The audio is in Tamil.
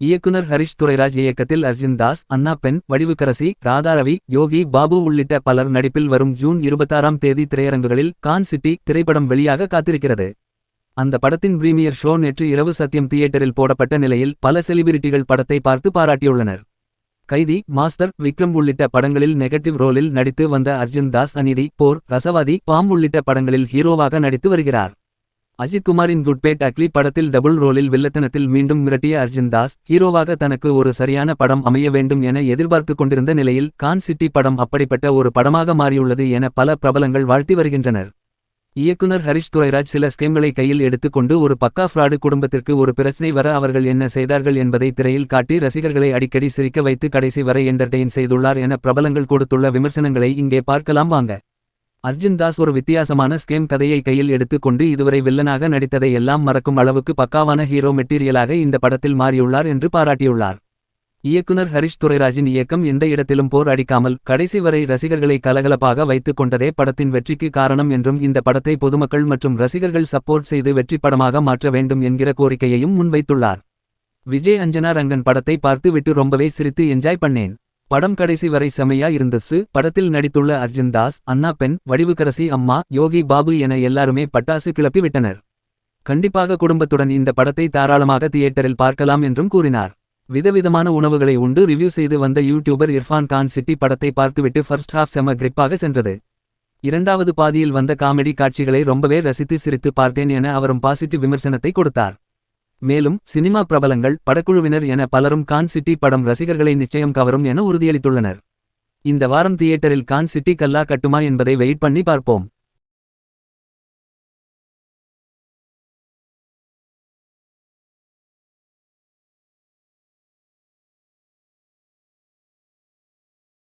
இயக்குனர் ஹரிஷ் துரைராஜ் இயக்கத்தில் அர்ஜுன் தாஸ், அண்ணா பென், வடிவுக்கரசி, ராதாரவி, யோகி பாபு உள்ளிட்ட பலர் நடிப்பில் வரும் ஜூன் 26ஆம் தேதி திரையரங்குகளில் கான் சிட்டி திரைப்படம் வெளியாக காத்திருக்கிறது. அந்த படத்தின் பிரீமியர் ஷோ நேற்று இரவு சத்யம் தியேட்டரில் போடப்பட்ட நிலையில் பல செலிபிரிட்டிகள் படத்தை பார்த்து பாராட்டியுள்ளனர். கைதி, மாஸ்டர், விக்ரம் உள்ளிட்ட படங்களில் நெகட்டிவ் ரோலில் நடித்து வந்த அர்ஜுன் தாஸ் அநீதி, போர், ரசவாதி, பாம் உள்ளிட்ட படங்களில் ஹீரோவாக நடித்து வருகிறார். அஜித் குமாரின் குட் பேட் அக்லி படத்தில் டபுள் ரோலில் வில்லத்தனத்தில் மீண்டும் மிரட்டிய அர்ஜுன் தாஸ், ஹீரோவாக தனக்கு ஒரு சரியான படம் அமைய வேண்டும் என எதிர்பார்த்து கொண்டிருந்த நிலையில் கான் சிட்டி படம் அப்படிப்பட்ட ஒரு படமாக மாறியுள்ளது என பல பிரபலங்கள் வாழ்த்தி வருகின்றனர். இயக்குனர் ஹரிஷ் துரைராஜ் சில ஸ்கேம்களை கையில் எடுத்துக்கொண்டு ஒரு பக்கா ஃப்ராடு குடும்பத்திற்கு ஒரு பிரச்சனை வர அவர்கள் என்ன செய்தார்கள் என்பதை திரையில் காட்டி ரசிகர்களை அடிக்கடி சிரிக்க வைத்து கடைசி வரை என்டர்டெயின் செய்துள்ளார் என பிரபலங்கள் கொடுத்துள்ள விமர்சனங்களை இங்கே பார்க்கலாம் வாங்க. அர்ஜுன் தாஸ் ஒரு வித்தியாசமான ஸ்கேம் கதையை கையில் எடுத்துக்கொண்டு இதுவரை வில்லனாக நடித்ததை எல்லாம் மறக்கும் அளவுக்கு பக்காவான ஹீரோ மெட்டீரியலாக இந்த படத்தில் மாறியுள்ளார் என்று பாராட்டியுள்ளார். இயக்குனர் ஹரிஷ் துரைராஜின் இயக்கம் எந்த இடத்திலும் போர் அடிக்காமல் கடைசி வரை ரசிகர்களை கலகலப்பாக வைத்துக் கொண்டதே படத்தின் வெற்றிக்கு காரணம் என்றும் இந்த படத்தை பொதுமக்கள் மற்றும் ரசிகர்கள் சப்போர்ட் செய்து வெற்றி படமாக மாற்ற வேண்டும் என்கிற கோரிக்கையையும் முன்வைத்துள்ளார். விஜய் அஞ்சனா ரங்கன் படத்தை பார்த்து விட்டு ரொம்பவே சிரித்து என்ஜாய் பண்ணேன். படம் கடைசி வரை செமையா இருந்துச்சு. படத்தில் நடித்துள்ள அர்ஜுன் தாஸ், அண்ணா பென், வடிவுக்கரசி அம்மா, யோகி பாபு என எல்லாருமே பட்டாசு கிளப்பி விட்டனர். கண்டிப்பாக குடும்பத்துடன் இந்த படத்தை தாராளமாக தியேட்டரில் பார்க்கலாம் என்றும் கூறினார். விதவிதமான உணவுகளை உண்டு ரிவ்யூ செய்து வந்த யூடியூபர் இர்ஃபான் கான் சிட்டி படத்தை பார்த்துவிட்டு ஃபர்ஸ்ட் ஹாஃப் செம கிரிப்பாக சென்றது. இரண்டாவது பாதியில் வந்த காமெடி காட்சிகளை ரொம்பவே ரசித்து சிரித்து பார்த்தேன் என அவரும் பாசிட்டிவ் விமர்சனத்தை கொடுத்தார். மேலும் சினிமா பிரபலங்கள், படக்குழுவினர் என பலரும் கான் சிட்டி படம் ரசிகர்களை நிச்சயம் கவரும் என உறுதியளித்துள்ளனர். இந்த வாரம் தியேட்டரில் கான் சிட்டி கல்லா கட்டுமா என்பதை வெயிட் பண்ணி பார்ப்போம்.